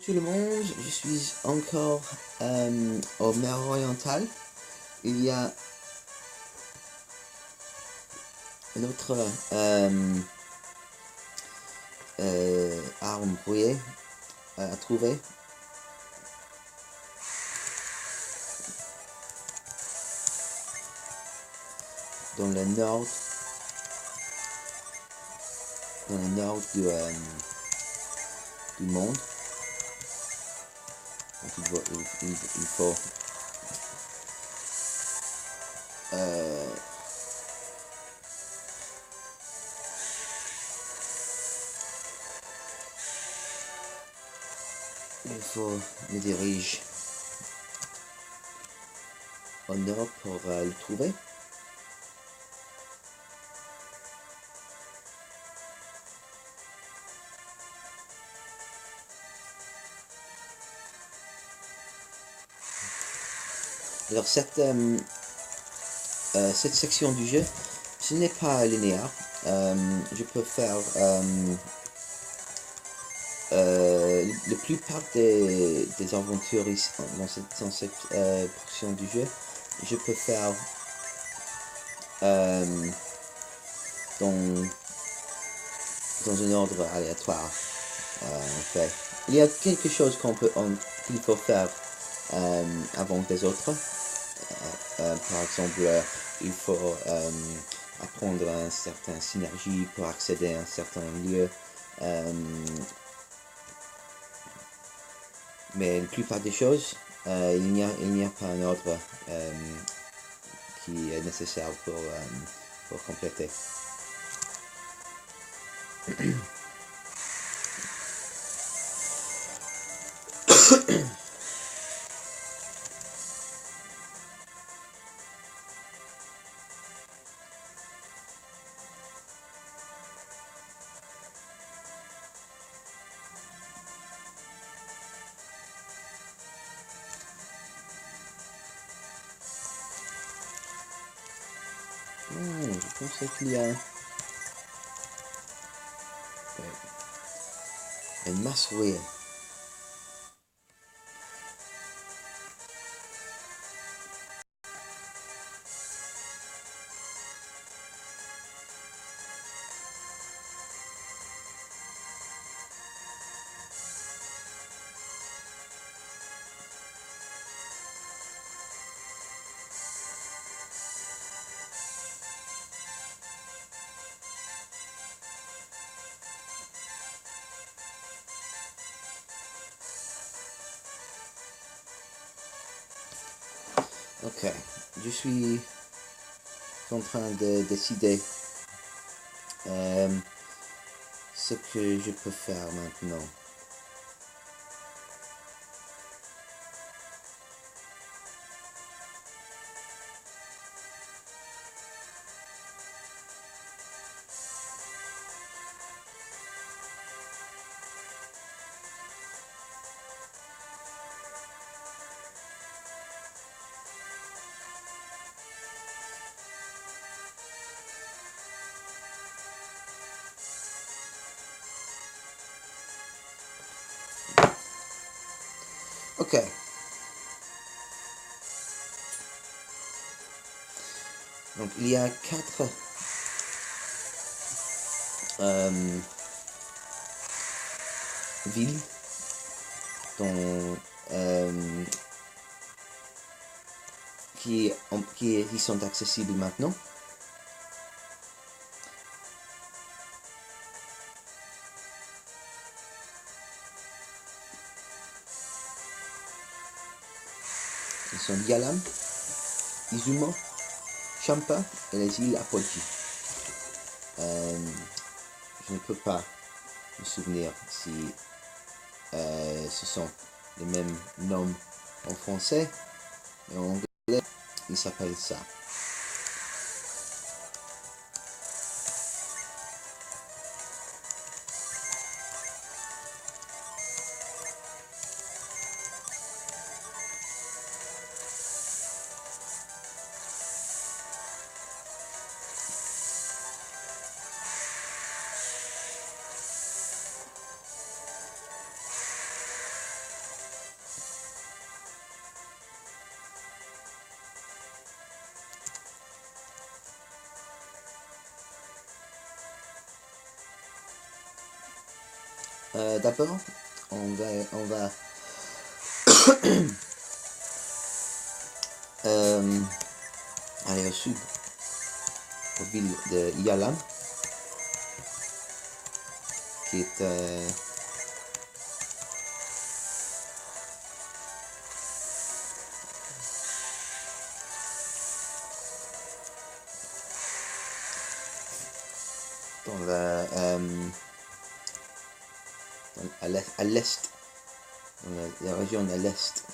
Tout le monde, je suis encore au mer oriental. Il y a un autre arme brouillée à trouver. Dans le nord, du monde. Donc il faut me diriger au nord pour le trouver. Alors cette section du jeu, ce n'est pas linéaire. Je peux faire la plupart des aventures ici, dans cette portion du jeu, je peux faire dans un ordre aléatoire. En fait, il y a quelque chose qu'il faut faire avant des autres. Par exemple, il faut apprendre une certaine synergie pour accéder à un certain lieu. Mais la plupart des choses, il n'y a pas un ordre qui est nécessaire pour compléter. Je pensais qu'il y a une masse rouillée. Ok, je suis en train de décider ce que je peux faire maintenant. Ok. Donc il y a 4 villes qui sont accessibles maintenant. Ils sont Yalam, Izuma, Champa et les îles Apogee. Je ne peux pas me souvenir si ce sont les mêmes noms en français, mais en anglais, ils s'appellent ça. D'abord, on va aller au sud, aux ville de Yalam, qui est dans à l'est, dans la région à l'est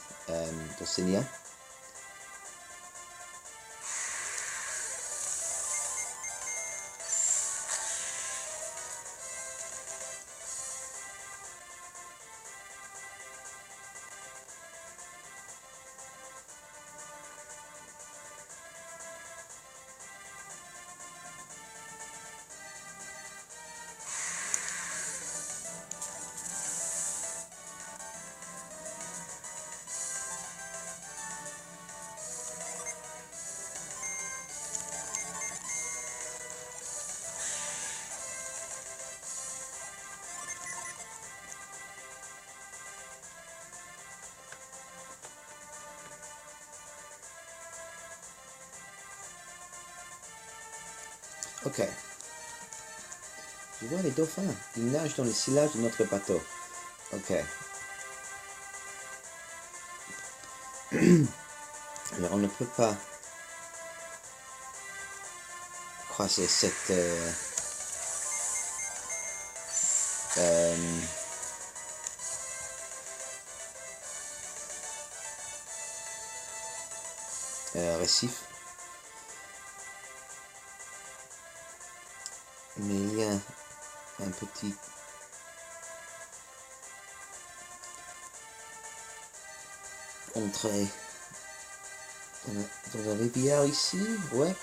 d'Océania. Ok. Je vois les dauphins. Ils nagent dans le sillage de notre bateau. Ok. Alors on ne peut pas croiser cette récif. Mais il y a un petit entrée dans la rivière ici. Ouais.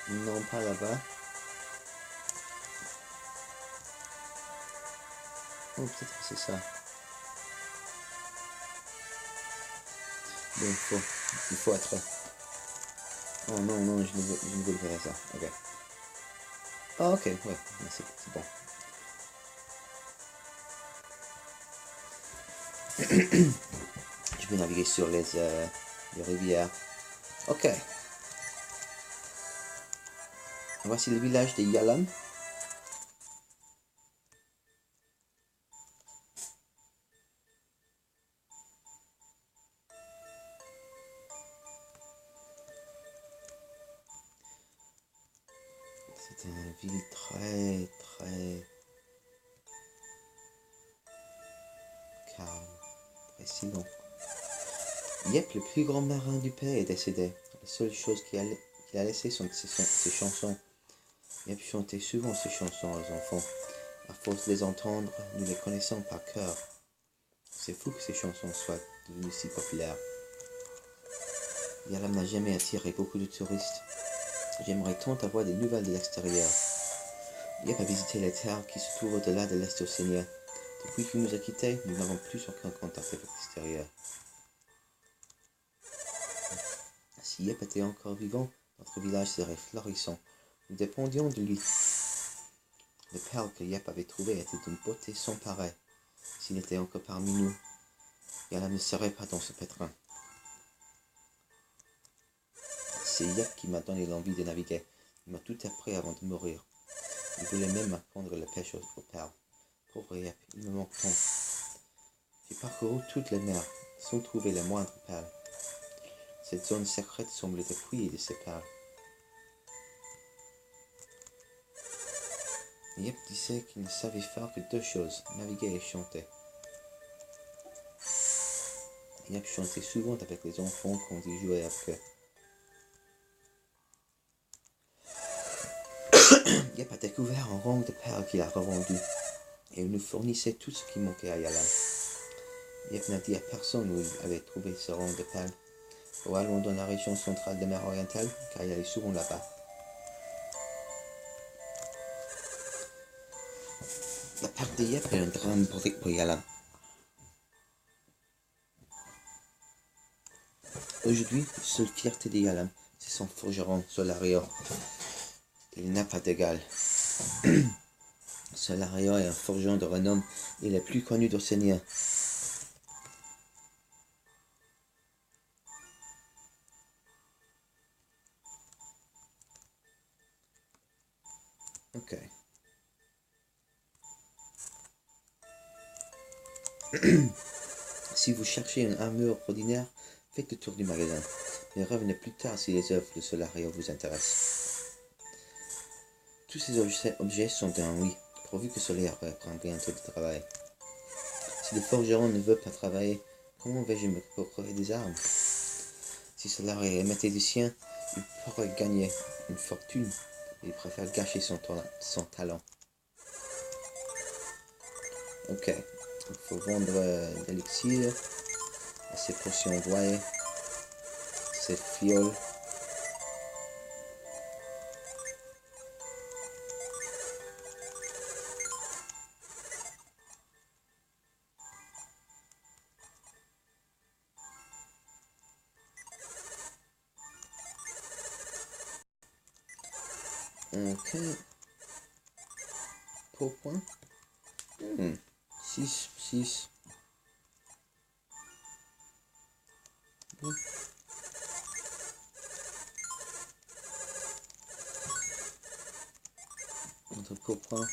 Non, pas là-bas. Oh, peut-être que c'est ça. Bon, il faut être... Oh non, non, je ne veux pas faire ça. Ok. Ah, ok, ouais, c'est bon. Je peux naviguer sur les rivières. Ok. Voici le village de Yalam. C'est une ville très calme, très silente. Yep, le plus grand marin du pays est décédé. La seule chose qu'il a laissé sont ses chansons. Yep chantait souvent ses chansons aux enfants. À force de les entendre, nous les connaissons par cœur. C'est fou que ces chansons soient devenues si populaires. Yalam n'a jamais attiré beaucoup de touristes. J'aimerais tant avoir des nouvelles de l'extérieur. Yep a visité les terres qui se trouvent au-delà de l'Est Océania. Depuis qu'il nous a quittés, nous n'avons plus aucun contact avec l'extérieur. Si Yep était encore vivant, notre village serait florissant. Nous dépendions de lui. Le perle que Yep avait trouvé était d'une beauté sans pareille. S'il était encore parmi nous, Yalam ne serait pas dans ce pétrin. C'est Yep qui m'a donné l'envie de naviguer. Il m'a tout appris avant de mourir. Il voulait même apprendre la pêche aux perles. Pauvre Yep, il me manque tant. J'ai parcouru toutes les mers, sans trouver la moindre perle. Cette zone secrète semble dépouillée de ses perles. Yep disait qu'il ne savait faire que deux choses, naviguer et chanter. Yep chantait souvent avec les enfants quand il jouait avec eux. Yep a découvert un rang de perles qu'il a revendu, et il nous fournissait tout ce qui manquait à Yalam. Yep n'a dit à personne où il avait trouvé ce rang de perles. Probablement dans la région centrale de mer orientale, car il allait souvent là-bas. La perte de Yep est un drame pour Yalam. Aujourd'hui, la seule fierté de Yalam, c'est son forgeron Solario. Il n'a pas d'égal. Solario est un forgeron de renom et le plus connu d'Océanie. Ok. Si vous cherchez une armure ordinaire, faites le tour du magasin. Mais revenez plus tard si les œuvres de Solario vous intéressent. Tous ces objets sont d'un oui, pourvu que Solario reprenne bientôt le travail. Si le forgeron ne veut pas travailler, comment vais-je me procurer des armes? Si Solario est mathématicien, il pourrait gagner une fortune. Il préfère gâcher son talent. Ok, il faut vendre l'élixir, ces potions envoyées, ces fioles. Ok. Pourquoi 6, 6. Notre pourpoint.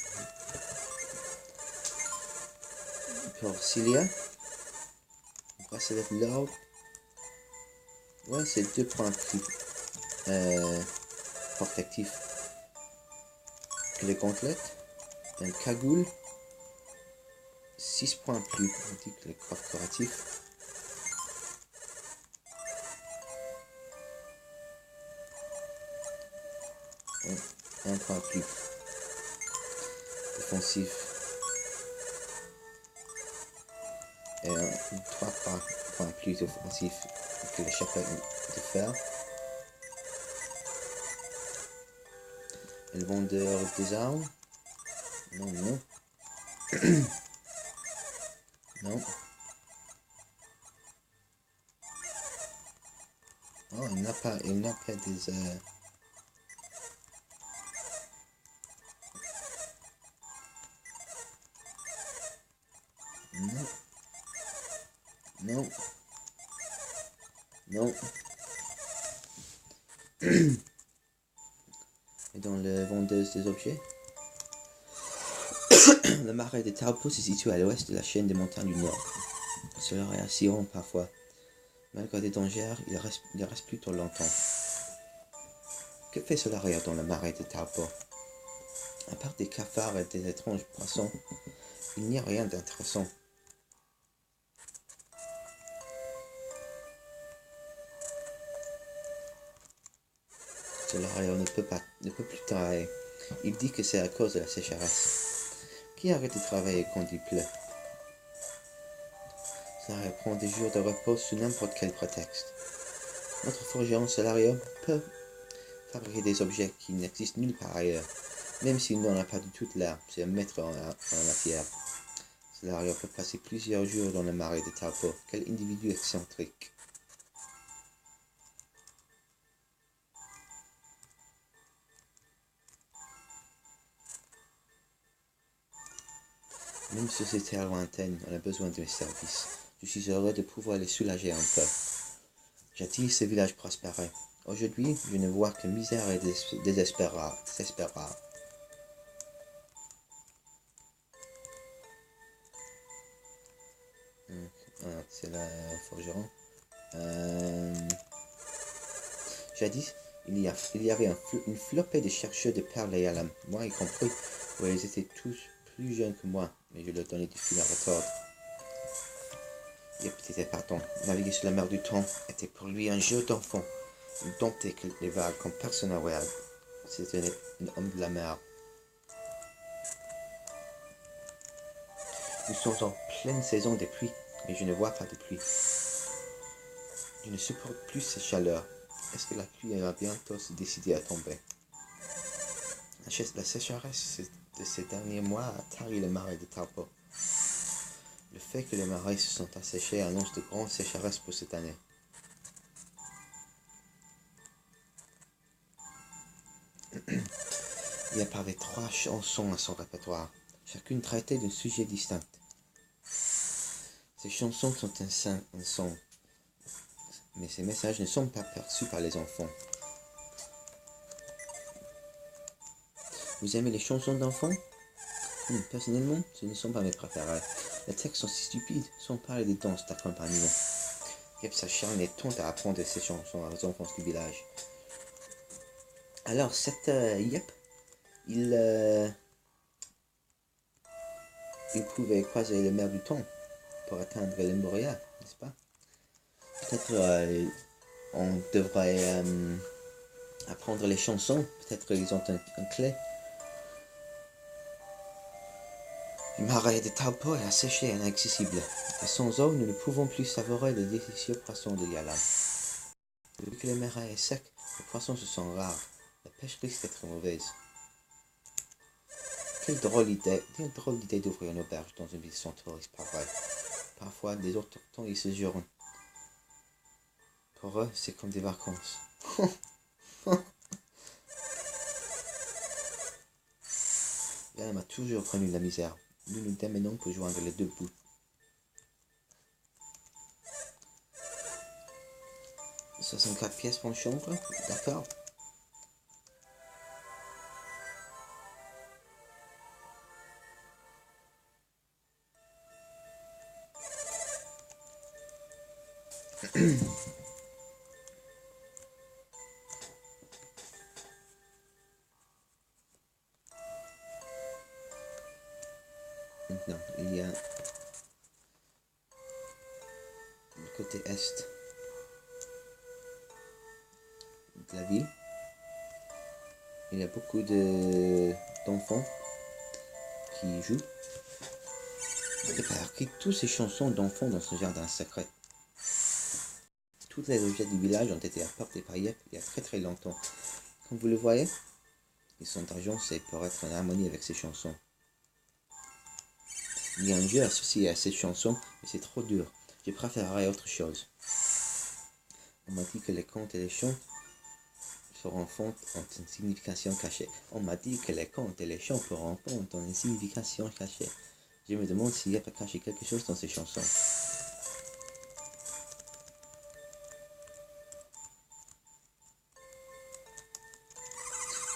Pour Cilia. Bracelet de l'ordre. Ouais, c'est 2 points plus protectifs que les gantelettes. Un cagoule. 6 points plus pratique que le coffre curatif. Un point plus défensif. Et 3 points plus offensif que le chapeau de fer. Et le vendeur des armes. Non. Non. Oh, il n'a pas des... Non. Et dans le vendeuse des objets, le marais de Taupo se situe à l'ouest de la chaîne des montagnes du Nord. Cela est assez rond parfois. Malgré des dangers, il reste plutôt longtemps. Que fait Solario dans le marais de Taupo? À part des cafards et des étranges poissons, il n'y a rien d'intéressant. Solario ne peut plus travailler. Il dit que c'est à cause de la sécheresse. Qui arrête de travailler quand il pleut? Solario prend des jours de repos sous n'importe quel prétexte. Notre forgeron Solario peut fabriquer des objets qui n'existent nulle part ailleurs, même s'il n'en a pas du tout l'air, c'est un maître en la matière. Solario peut passer plusieurs jours dans le marais de Taupo. Quel individu excentrique. Même si ces terres lointaines, on a besoin de mes services. Je suis heureux de pouvoir les soulager un peu. Jadis, ce village prospérait. Aujourd'hui, je ne vois que misère et désespoir. C'est la forgeron. Jadis, il y avait une flopée de chercheurs de perles et à moi y compris, où ils étaient tous plus jeunes que moi, mais je leur donnais du fil à retordre. Yep, était partant. Naviguer sur la mer du temps était pour lui un jeu d'enfant. Il domptait les vagues comme personne n'a voyage. C'était un homme de la mer. Nous sommes en pleine saison des pluies, mais je ne vois pas de pluie. Je ne supporte plus cette chaleur. Est-ce que la pluie va bientôt se décider à tomber? La sécheresse de ces derniers mois a tari le marais de Taupo. Le fait que les marais se sont asséchés annonce de grandes sécheresses pour cette année. Il y avait 3 chansons à son répertoire. chacune traitée d'un sujet distinct. Ces chansons sont un son, mais ces messages ne sont pas perçus par les enfants. Vous aimez les chansons d'enfants? Personnellement, ce ne sont pas mes préférés. Les textes sont si stupides, sans parler des danses d'accompagnement. Yep, s'acharne et tente à apprendre ces chansons aux enfants du village. Alors, Yep, il pouvait croiser le mer du temps pour atteindre le Moria, n'est-ce pas? Peut-être on devrait apprendre les chansons, peut-être ils ont un clé. Le marais de Taupo est asséché et inaccessible, et sans eau, nous ne pouvons plus savourer le délicieux poisson de Yalam. Vu que le marais est sec, les poissons se sont rares, la pêche risque d'être mauvaise. Quelle drôle d'idée d'ouvrir une auberge dans une ville sans touristes, pas vrai? Parfois, des autochtones y séjournent. Pour eux, c'est comme des vacances. Yalam a toujours connu la misère. Nous nous démenons pour joindre les deux bouts. « 64 pièces pour une chambre, d'accord. Maintenant, il y a le côté est de la ville. Il y a beaucoup d'enfants qui jouent. J'ai remarqué toutes ces chansons d'enfants dans ce jardin secret. Toutes les objets du village ont été apportés par Yep il y a très très longtemps. Comme vous le voyez, ils sont agencés pour être en harmonie avec ces chansons. Il y a un jeu associé à ces chansons, mais c'est trop dur. Je préférerais autre chose. On m'a dit que les contes et les chants pour enfants ont une signification cachée. On m'a dit que les contes et les chants pour enfants ont une signification cachée. Je me demande s'il y a pas caché quelque chose dans ces chansons.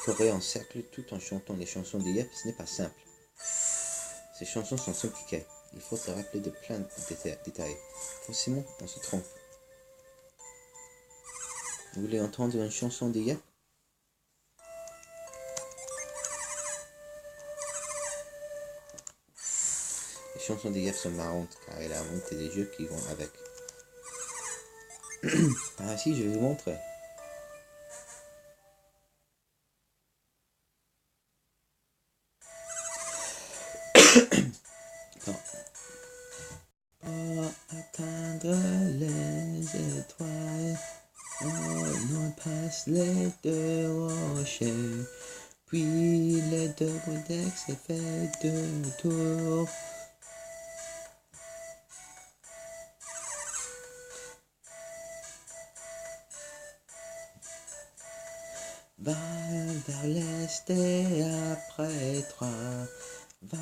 Courir en cercle tout en chantant les chansons de Yep, ce n'est pas simple. Ces chansons sont compliquées. Il faut se rappeler de plein de détails. Forcément, on se trompe. Vous voulez entendre une chanson de Yep? Les chansons de Yep sont marrantes car il a inventé des jeux qui vont avec. Par ici, je vais vous montrer. Pour atteindre les étoiles, on passe les deux rochers, puis les deux boulettes et fait deux tours. Va vers l'est et après 3, va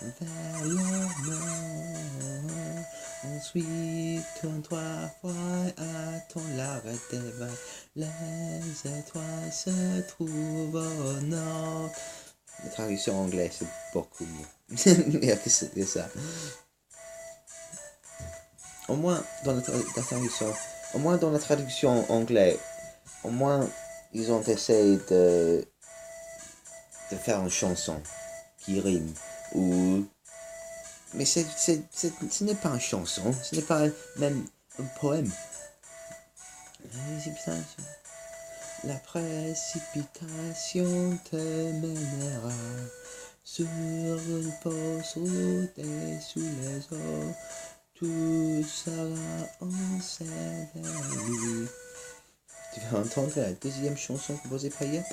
vers le nord. Ensuite, tourne 3 fois, attends l'arrêt des vagues. Les étoiles se trouvent au nord. La traduction anglaise, c'est beaucoup mieux. Il n'y a que ça. Au moins, dans la traduction anglaise, au moins, ils ont essayé de faire une chanson qui rime. Mais ce n'est pas une chanson, ce n'est pas même un poème. La précipitation te mènera sur une fausse route et sous les eaux. Tout sera enseveli. Tu vas entendre la deuxième chanson composée par Yep.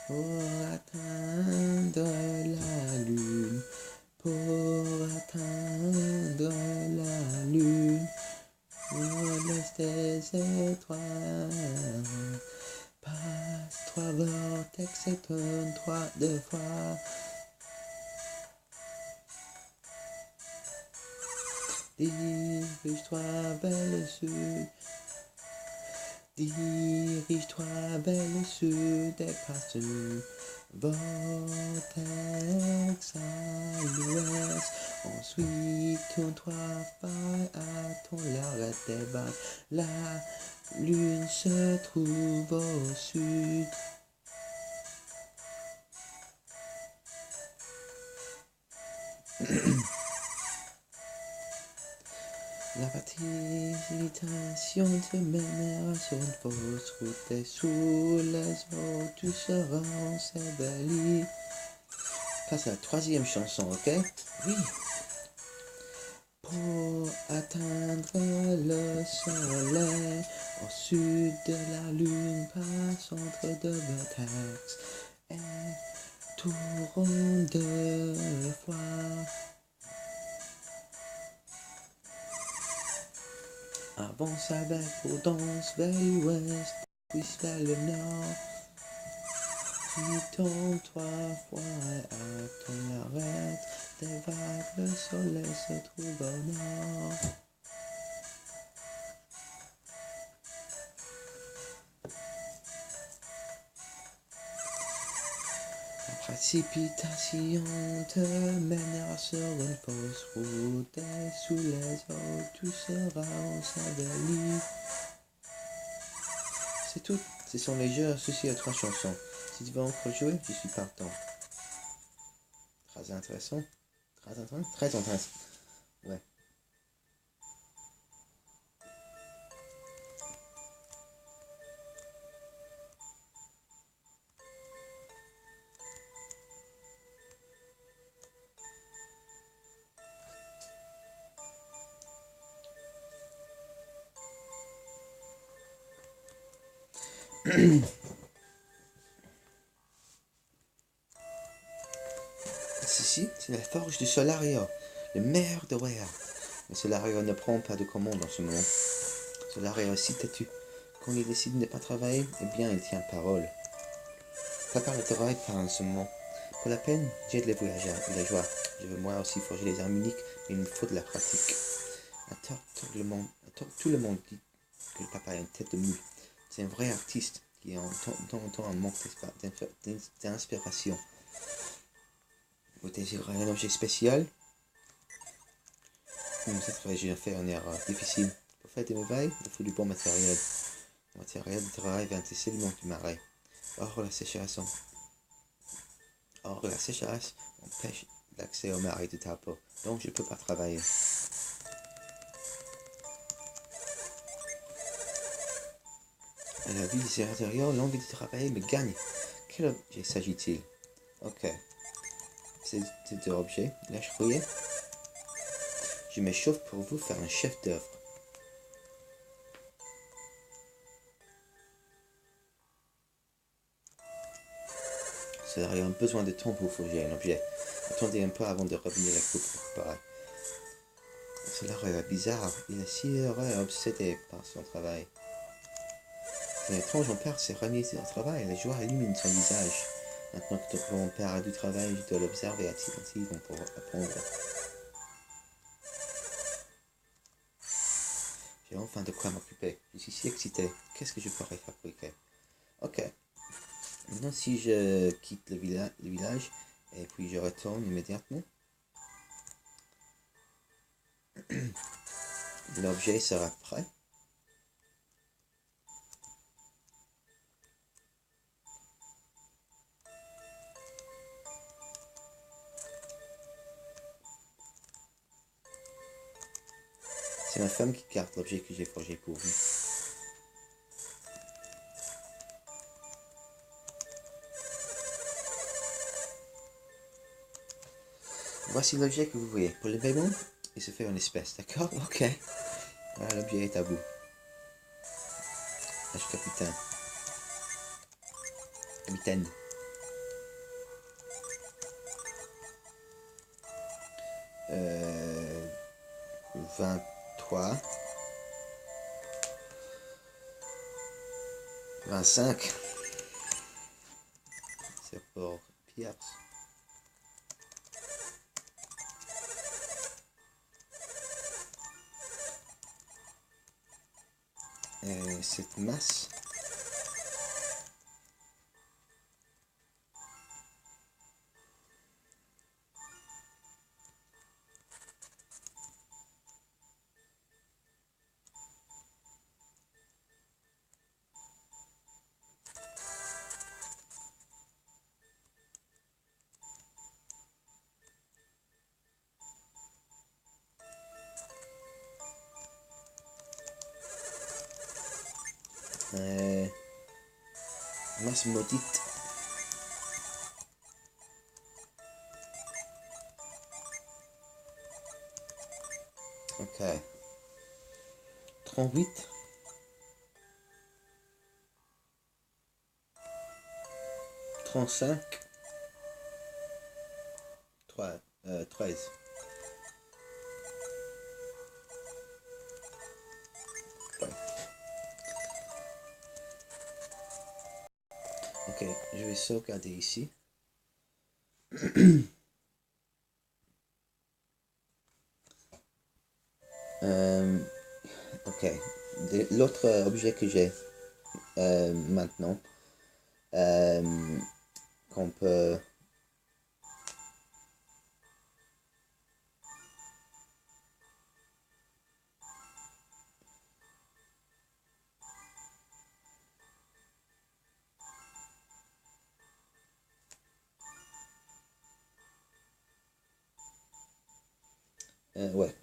Pour atteindre la lune, la lune, au l'est des étoiles, passe 3 vortex et tourne 2 fois, Dirige-toi vers le sud. Dirige-toi vers le sud et passe une vortex à l'ouest. Ensuite, tourne-toi à ton l'arrêt des vagues. La lune se trouve au sud. La précipitation te mènera sur une fausse route et sous les eaux tu seras enseveli. Ça c'est la troisième chanson, ok? Oui. Pour atteindre le soleil, au sud de la lune, passe entre deux vortex et tourne 2 fois. Avance avec prudence vers l'ouest, puis vers le nord. Tu tournes 3 fois et à ton arrêt des vagues, le soleil se trouve au nord. La précipitation te mènera sur une fausse route et sous les eaux tu seras enseveli. C'est tout. Ce sont les jeux associés à 3 chansons. Si tu veux encore jouer, je suis partant. Très intéressant. Très intéressant. Ouais. Ceci, c'est la forge du Solario, le maire de Wea. Mais Solario ne prend pas de commande en ce moment. Solario est aussi têtu. Quand il décide de ne pas travailler, eh bien il tient parole. Prépare le travail pas en ce moment. Pour la peine, j'aide les villageois. Je veux moi aussi forger les armes uniques, mais il me faut de la pratique. Tout le monde dit que le papa a une tête de mule. C'est un vrai artiste qui est en temps en manque d'inspiration. Vous désirez un objet spécial? Cette fois, j'ai fait une erreur difficile. Pour faire des merveilles, il faut du bon matériel. Le matériel de travail vient des sédiments du marais. Or, la sécheresse empêche l'accès au marais de Tapo. Donc, je ne peux pas travailler. À la vie des intérieurs, l'envie de travailler me gagne. Quel objet s'agit-il? Ok. C'est deux objets. Là, je croyais. Je m'échauffe pour vous faire un chef d'œuvre. Cela a besoin de temps pour forger un objet. Attendez un peu avant de revenir à la coupe préparée. Cela est bizarre. Il est si heureux et obsédé par son travail. C'est étrange, mon père s'est remis au travail et la joie illumine son visage. Maintenant que mon père a du travail, je dois l'observer attentivement pour apprendre. J'ai enfin de quoi m'occuper. Je suis si excité. Qu'est-ce que je pourrais fabriquer? Ok. Maintenant, si je quitte le village et puis je retourne immédiatement, l'objet sera prêt. C'est ma femme qui garde l'objet que j'ai forgé pour vous. Voici l'objet que vous voyez. Pour le paiement, il se fait en espèces, d'accord? Ok. Voilà, l'objet est à vous. H capitaine. Capitaine. 23. 25. C'est pour Pierre. cette masse. Masse maudite. Ok. 38. 35. 13. Ouais. Ok, je vais sauvegarder ici. Ok, l'autre objet que j'ai maintenant, qu'on peut... ouais,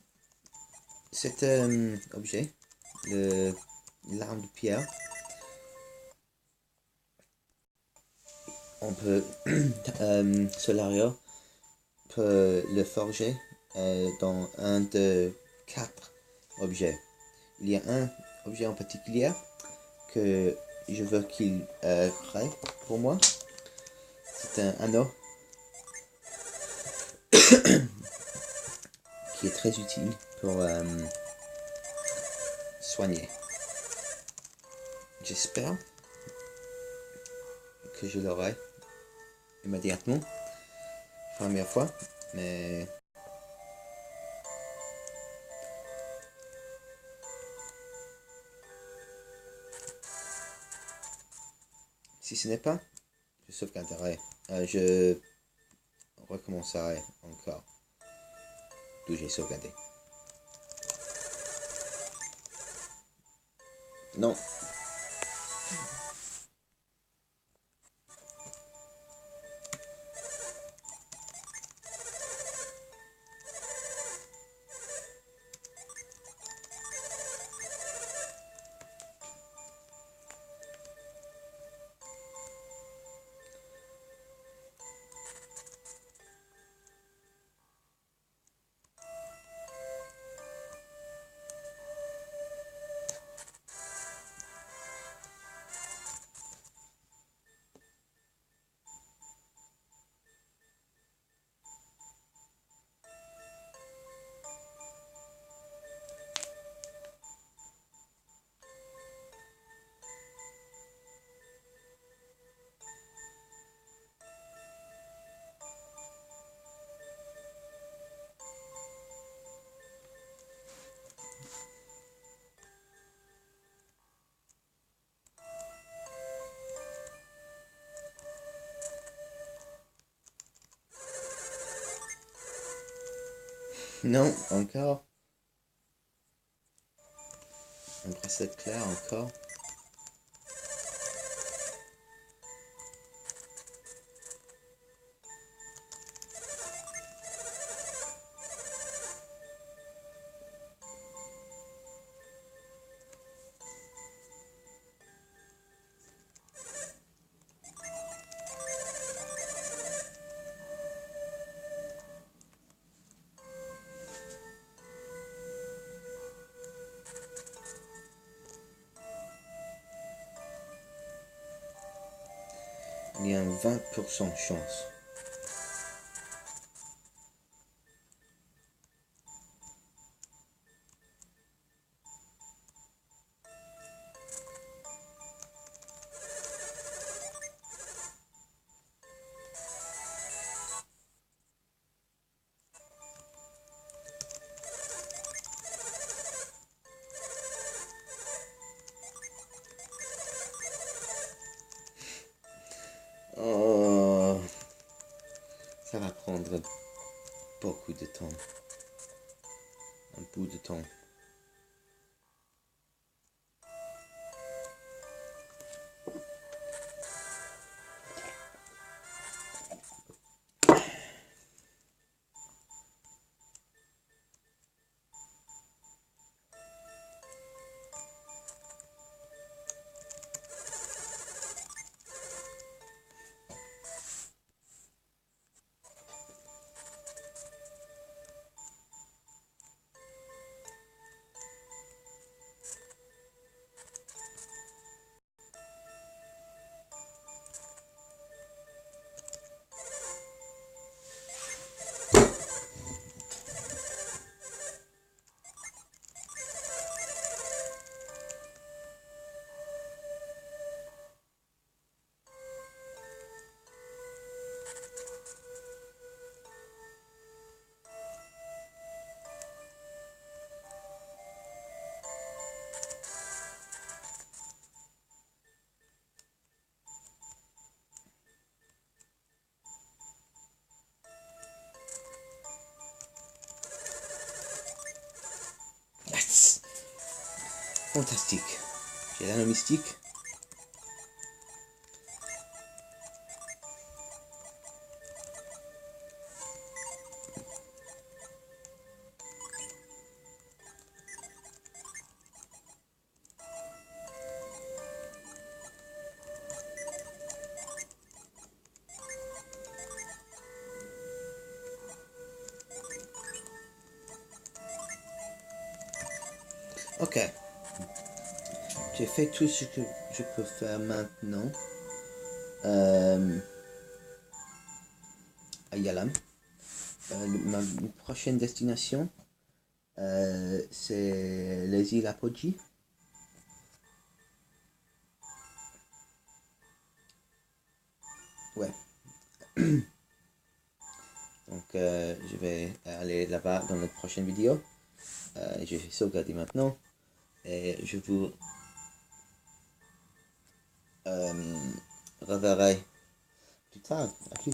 cet objet, l'arme de pierre, on peut... Solario peut le forger dans un de quatre objets. Il y a un objet en particulier que je veux qu'il crée pour moi. C'est un anneau qui est très utile pour soigner. J'espère que je l'aurai immédiatement, première fois, mais si ce n'est pas, je sauvegarderai. Je recommencerai encore d'où j'ai sauvegardé. Non. Non, encore. Un bracelet clair encore. Il y a un 20% de chance. prendre beaucoup de temps. Un bout de temps. Yes! Fantastique. J'ai l'anneau mystique. Ok. J'ai fait tout ce que je peux faire maintenant. À Yalam. Ma prochaine destination, c'est les îles Apogee. Ouais. Donc, je vais aller là-bas dans la prochaine vidéo. Je vais sauvegarder maintenant. Et je vous reverrai plus tard. À plus.